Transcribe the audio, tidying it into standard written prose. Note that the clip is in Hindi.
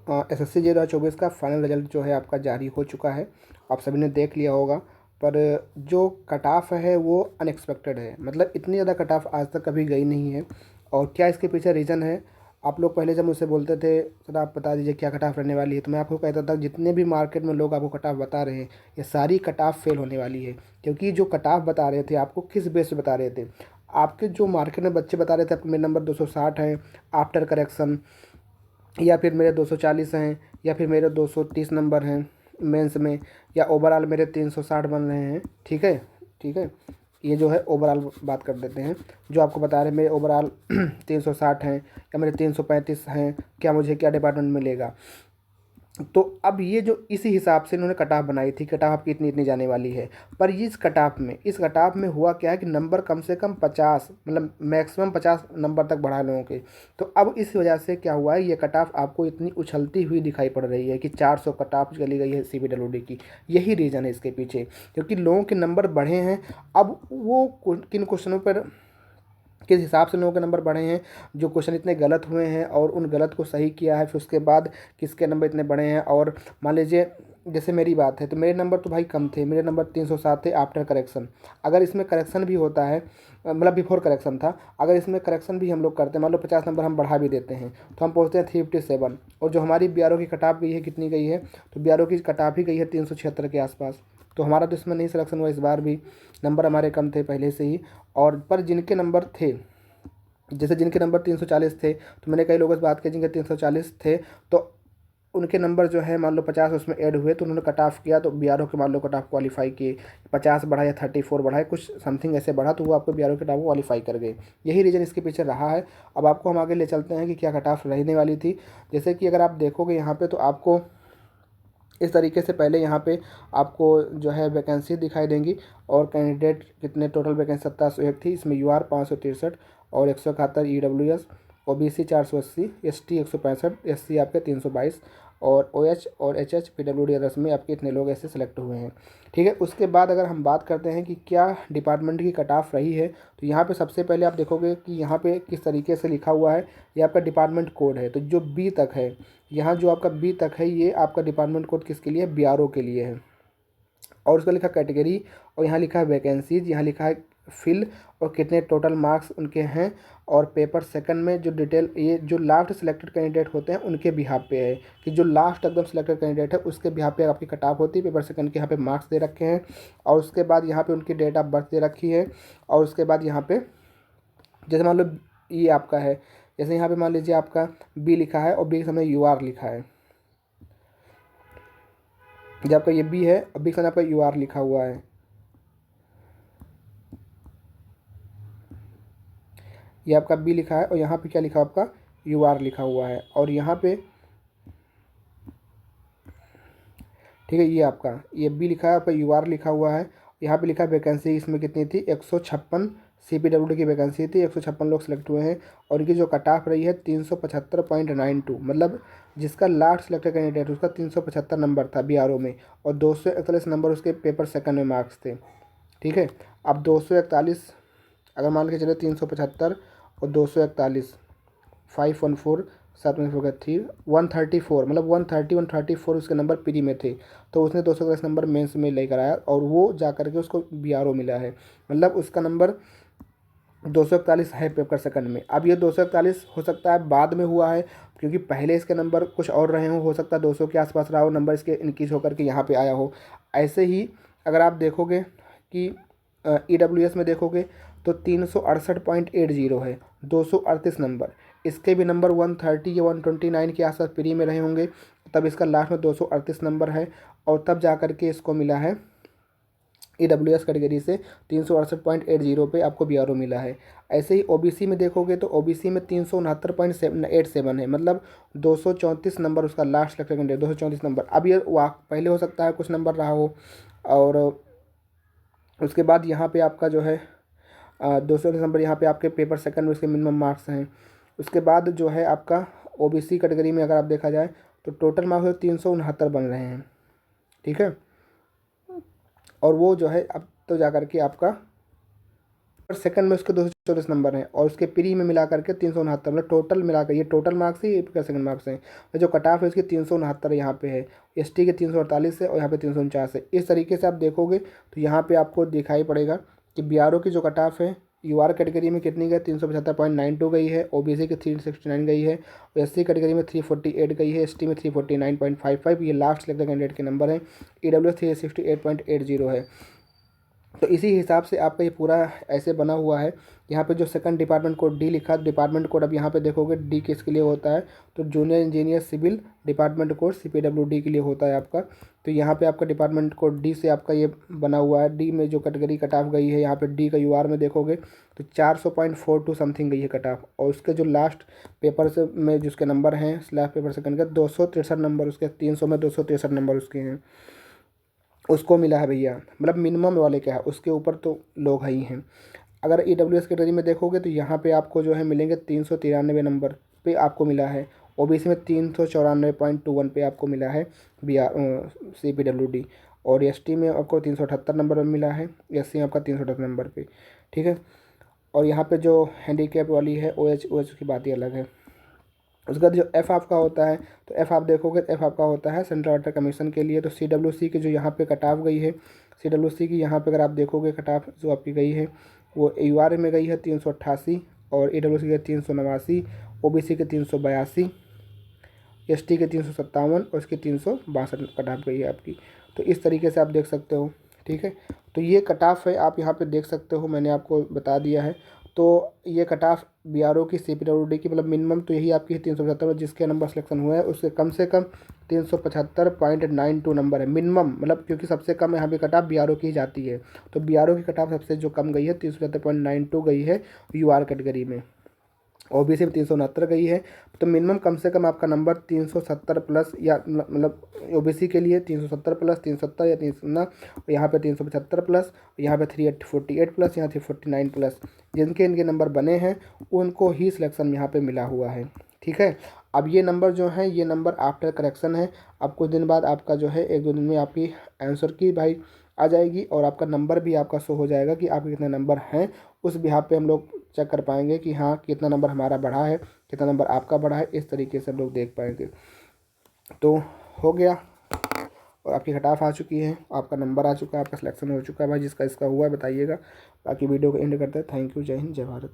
एसएससी 2024 का फाइनल रिजल्ट जो है आपका जारी हो चुका है। आप सभी ने देख लिया होगा, पर जो कट ऑफ है वो अनएक्सपेक्टेड है। मतलब इतनी ज़्यादा कट ऑफ आज तक कभी गई नहीं है। और क्या इसके पीछे रीज़न है? आप लोग पहले जब मुझसे बोलते थे सर आप बता दीजिए क्या कट ऑफ रहने वाली है, तो मैं आपको कहता था जितने भी मार्केट में लोग आपको कट ऑफ बता रहे हैं ये सारी कट ऑफ फेल होने वाली है। क्योंकि जो कट ऑफ बता रहे थे आपको किस बेस पे बता रहे थे? आपके जो मार्केट में बच्चे बता रहे थे आपके मेरे नंबर 260 हैं आफ्टर करेक्शन, या फिर मेरे 240 हैं, या फिर मेरे 230 नंबर हैं मेंस में, या ओवरऑल मेरे 360 बन रहे हैं। ठीक है, ठीक है, ये जो है ओवरऑल बात कर देते हैं। जो आपको बता रहे हैं मेरे ओवरऑल 360 हैं या मेरे 335 हैं, क्या मुझे क्या डिपार्टमेंट मिलेगा? तो अब ये जो इसी हिसाब से इन्होंने कट ऑफ बनाई थी, कट ऑफ आपकी इतनी इतनी जाने वाली है। पर इस कट ऑफ में हुआ क्या है कि नंबर कम से कम 50, मतलब मैक्सिमम 50 नंबर तक बढ़ा लोगों के। तो अब इस वजह से क्या हुआ है, ये कट ऑफ आपको इतनी उछलती हुई दिखाई पड़ रही है कि 400 कट ऑफ चली गई है CPWD की। यही रीज़न है इसके पीछे, क्योंकि लोगों के नंबर बढ़े हैं। अब वो किन क्वेश्चनों पर किस हिसाब से लोगों के नंबर बढ़े हैं, जो क्वेश्चन इतने गलत हुए हैं और उन गलत को सही किया है, फिर उसके बाद किसके नंबर इतने बढ़े हैं। और मान लीजिए जैसे मेरी बात है तो मेरे नंबर तो भाई कम थे, मेरे नंबर 307 थे आफ्टर करेक्शन। अगर इसमें करेक्शन भी होता है, मतलब बिफोर करेक्शन था, अगर इसमें करेक्शन भी हम लोग करते हैं, मान लो 50 नंबर हम बढ़ा भी देते हैं, तो हम पहुँचते हैं 357। और जो हमारी BRO की कट ऑफ गई है कितनी गई है, तो BRO की कट ऑफ ही गई है 376 के आसपास। तो हमारा तो इसमें नहीं सिलेक्शन हुआ इस बार भी, नंबर हमारे कम थे पहले से ही। और पर जिनके नंबर थे, जैसे जिनके नंबर 340 थे, तो मैंने कई लोगों से बात की जिनके 340 थे, तो उनके नंबर जो है मान लो 50 उसमें ऐड हुए, तो उन्होंने कट ऑफ किया, तो BRO के मान लो कट ऑफ क्वालिफाई किए, 50 बढ़ा या 34 बढ़ा, कुछ समथिंग ऐसे बढ़ा, तो वो आपको BRO के कट ऑफ क्वालिफाई कर गए। यही रीज़न इसके पीछे रहा है। अब आपको हम आगे ले चलते हैं कि क्या कट ऑफ रहने वाली थी। जैसे कि अगर आप देखोगे यहाँ पे, तो आपको इस तरीके से पहले यहाँ पे आपको जो है वैकेंसी दिखाई देंगी, और कैंडिडेट कितने, टोटल वैकेंसी 2701 थी, इसमें UR 563 और 171 EWS, OBC 480, ST 165, SC आपके 322, और OH और HH PWD अदर्स में आपके इतने लोग ऐसे सेलेक्ट हुए हैं। ठीक है, उसके बाद अगर हम बात करते हैं कि क्या डिपार्टमेंट की कट ऑफ रही है, तो यहाँ पे सबसे पहले आप देखोगे कि यहाँ पे किस तरीके से लिखा हुआ है, ये आपका डिपार्टमेंट कोड है। तो जो B तक है, यहाँ जो आपका B तक है, ये आपका डिपार्टमेंट कोड किसके लिए है, BRO के लिए है। और उसका लिखा कैटेगरी, और यहाँ लिखा है वैकेंसीज, यहाँ लिखा है फिल, और कितने टोटल मार्क्स उनके हैं, और पेपर सेकंड में जो डिटेल, ये जो लास्ट सिलेक्टेड कैंडिडेट होते हैं उनके बिहाफ पे है, कि जो लास्ट एकदम सिलेक्टेड कैंडिडेट है उसके बिहाफ पे आपकी कट ऑफ होती है। पेपर सेकंड के यहाँ पे मार्क्स दे रखे हैं, और उसके बाद यहाँ पे उनकी डेट ऑफ बर्थ दे रखी है। और उसके बाद यहाँ पे जैसे मान लो ये आपका है, जैसे यहाँ पे मान लीजिए आपका B लिखा है और B के सामने UR लिखा है, जब आपका ये B है और B के सामने आपका UR लिखा हुआ है, ये आपका B लिखा है, और यहाँ पे क्या लिखा है आपका UR लिखा हुआ है, और यहाँ पे ठीक है, ये आपका ये B लिखा है, आपका UR लिखा हुआ है। यहाँ पे लिखा है वैकेंसी इसमें कितनी थी, 156 CPWD की वैकेंसी थी, 156 लोग सेलेक्ट हुए हैं। और इनकी जो कट ऑफ रही है 375.92, मतलब जिसका लास्ट सिलेक्टेड कैंडिडेट उसका 375 नंबर था BRO में, और 241 नंबर उसके पेपर सेकंड में मार्क्स थे। ठीक है, अब 241, अगर मान के चले 375 और 241, 514, 7 थ्री 134, मतलब 134 उसके नंबर प्री में थे, तो उसने 210 नंबर मेंस में लेकर आया, और वो जा करके उसको BRO मिला है। मतलब उसका नंबर 241 है पेपर सेकंड में। अब ये 241 हो सकता है बाद में हुआ है, क्योंकि पहले इसके नंबर कुछ और रहे हो सकता है 200 के आसपास रहा हो नंबर, इसके इंक्रीज होकर के यहाँ पे आया हो। ऐसे ही अगर आप देखोगे कि EWS में देखोगे तो 368.80 है, 238 नंबर, इसके भी नंबर 130 या 129 के आसपास प्री में रहे होंगे, तब इसका लास्ट में 238 नंबर है, और तब जा कर के इसको मिला है EWS कैटेगरी से 368.80 पे आपको BRO मिला है। ऐसे ही OBC में देखोगे तो OBC में 369.87 है, मतलब 234 नंबर उसका लास्ट सिलेक्टेड कैंडिडेट, 234 नंबर। अब ये पहले हो सकता है कुछ नंबर रहा हो, और उसके बाद यहाँ पे आपका जो है 234 नंबर यहाँ पे आपके पेपर सेकंड में उसके मिनिमम मार्क्स हैं। उसके बाद जो है आपका OBC कैटेगरी में अगर आप देखा जाए तो टोटल मार्क्स 369 बन रहे हैं। ठीक है, और वो जो है अब तो जा कर के आपका सेकंड में उसके 234 नंबर हैं और उसके प्री में मिला करके 369, मतलब टोटल मिलाकर ये टोटल मार्क्स ही इसका सेकंड मार्क्स हैं। तो जो कट ऑफ है उसकी 369 यहाँ पे है, एसटी के 348 है और यहाँ पे 349 है। इस तरीके से आप देखोगे तो यहाँ पे आपको दिखाई पड़ेगा कि बीआरओ की जो कट ऑफ है यूआर कैटेगरी में कितनी गई, 375.92 गई है, ओबीसी की 369 गई है, और एससी कैटेगरी में 348 गई है, एसटी में 349.55, ये लास्ट सिलेक्टेड कैंडिडेट के नंबर हैं। ईडब्ल्यू 368.80 है। तो इसी हिसाब से आपका ये पूरा ऐसे बना हुआ है। यहाँ पे जो सेकंड डिपार्टमेंट कोड डी लिखा है, डिपार्टमेंट कोड अब यहाँ पे देखोगे डी किसके लिए होता है, तो junior engineer civil department code CPWD के लिए होता है आपका। तो यहाँ पे आपका डिपार्टमेंट कोड डी से आपका ये बना हुआ है। डी में जो कैटेगरी कट ऑफ गई है, यहाँ पे डी का यूआर में देखोगे तो 400.42 समथिंग गई है कट ऑफ, और उसके जो लास्ट पेपर से में जिसके नंबर हैं स्लैब पेपर सेकंड के 263 नंबर, उसके 300 में 263 नंबर उसके हैं, उसको मिला है भैया। मतलब मिनिमम वाले क्या है, उसके ऊपर तो लोग ही हैं। अगर EWS कैटेगरी में देखोगे तो यहाँ पे आपको जो है मिलेंगे 393 नंबर पे आपको मिला है। ओबीसी में 394.21 पे आपको मिला है CPWD, और एसटी में आपको 378 नंबर पर मिला है, एससी में आपका 378 नंबर पे, ठीक है। और यहाँ पे जो हैंडीकैप वाली है OH की बात ही अलग है। उसके बाद जो एफ आपका होता है, तो एफ आप देखोगे एफ आपका होता है सेंट्रल वाटर कमीशन के लिए। तो CWC की जो यहाँ पे कट ऑफ गई है, CWC की यहाँ पे अगर आप देखोगे कट ऑफ जो आपकी गई है वो यूआर में गई है 388, और EWC के 389, ओबीसी के 382, एसटी के 357 और इसकी 362 कट ऑफ गई है आपकी। तो इस तरीके से आप देख सकते हो, ठीक है। तो ये कट ऑफ है, आप यहाँ पे देख सकते हो, मैंने आपको बता दिया है। तो ये कट ऑफ बीआरओ की CPWD की मतलब मिनिमम तो यही आपकी 375, जिसके नंबर सिलेक्शन हुआ है उसके कम से कम 375.92 नंबर है मिनिमम, मतलब क्योंकि सबसे कम यहाँ पे कट ऑफ बीआरओ की ही जाती है। तो बीआरओ की कट ऑफ सबसे जो कम गई है 375.92 गई है यूआर कैटेगरी में, ओबीसी में 369 गई है। तो मिनिमम कम से कम आपका नंबर 370 प्लस, या मतलब ओबीसी के लिए 370 प्लस, 370 या 309, यहाँ पे 375 प्लस, यहाँ पे 348 प्लस, यहाँ 349 प्लस, जिनके इनके नंबर बने हैं उनको ही सिलेक्शन यहाँ पे मिला हुआ है, ठीक है। अब ये नंबर जो है ये नंबर आफ्टर करेक्शन है। अब कुछ दिन बाद आपका जो है 1-2 दिन में आपकी आंसर की भाई आ जाएगी, और आपका नंबर भी आपका शो हो जाएगा कि आपके कितने नंबर हैं। उस बिहाफ पे हम लोग चेक कर पाएंगे कि हाँ कितना नंबर हमारा बढ़ा है, कितना नंबर आपका बढ़ा है, इस तरीके से हम लोग देख पाएंगे। तो हो गया, और आपकी कट ऑफ आ चुकी है, आपका नंबर आ चुका है, आपका सिलेक्शन हो चुका है भाई। जिसका इसका हुआ है बताइएगा। बाकी वीडियो को एंड करते हैं। थैंक यू, जय हिंद, जय भारत।